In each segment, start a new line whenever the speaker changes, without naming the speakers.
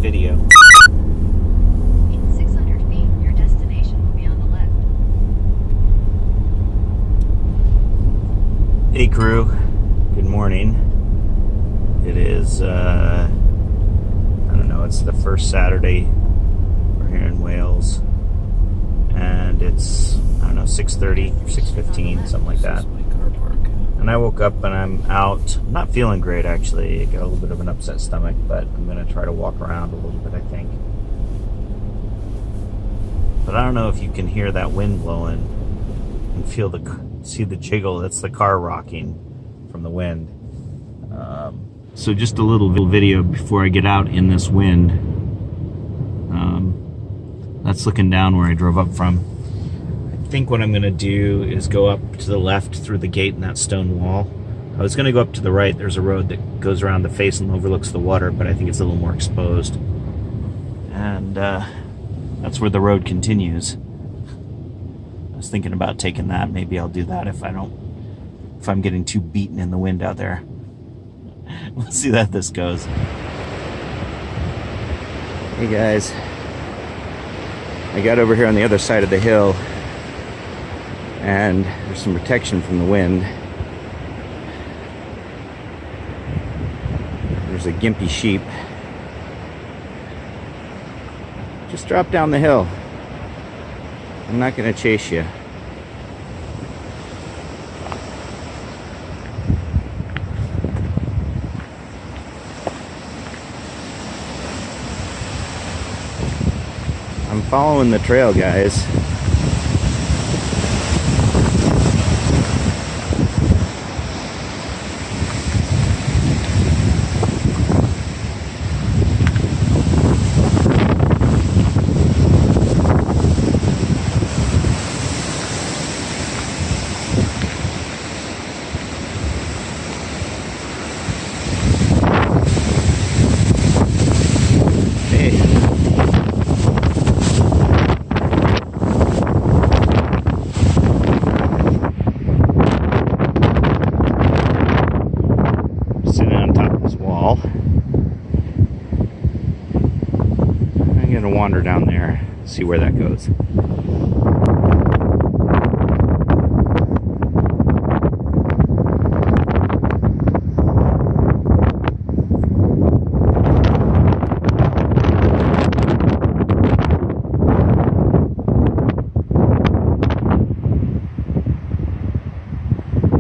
video.
In 600 feet, your destination will be on the left.
Hey crew, good morning. It is, I don't know, it's the first Saturday we're here in Wales. And it's, I don't know, 6:30, 6:15, something like that. And I woke up and I'm out. I'm not feeling great, actually. I got a little bit of an upset stomach, but I'm going to try to walk around a little bit, I think. But I don't know if you can hear that wind blowing and see the jiggle. That's the car rocking from the wind. So just a little video before I get out in this wind. That's looking down where I drove up from. I think what I'm going to do is go up to the left through the gate in that stone wall. I was going to go up to the right. There's a road that goes around the face and overlooks the water, but I think it's a little more exposed. And that's where the road continues. I was thinking about taking that. Maybe I'll do that if I'm getting too beaten in the wind out there. We'll see how this goes. Hey guys. I got over here on the other side of the hill, and there's some protection from the wind. There's a gimpy sheep. Just drop down the hill. I'm not going to chase you. I'm following the trail, guys. I'm gonna wander down there, see where that goes.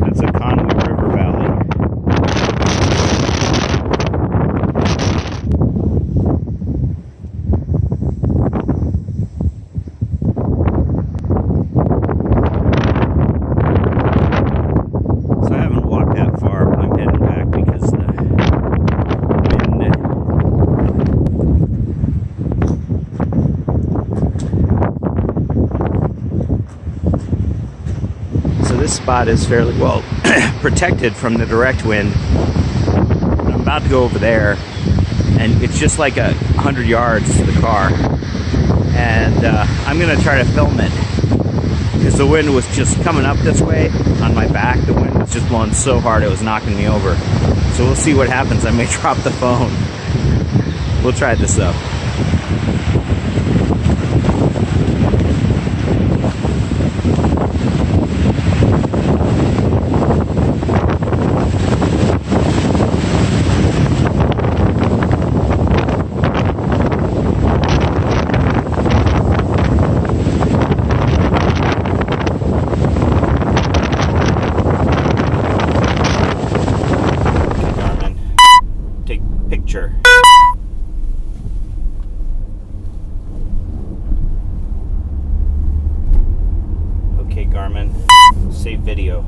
That's a Conway River Valley. This spot is fairly well protected from the direct wind. I'm about to go over there, and it's just like 100 yards to the car, and I'm gonna try to film it because the wind was just coming up this way on my back. The wind was just blowing so hard it was knocking me over. So we'll see what happens. I may drop the phone. We'll try this though. Picture. Okay, Garmin, save video.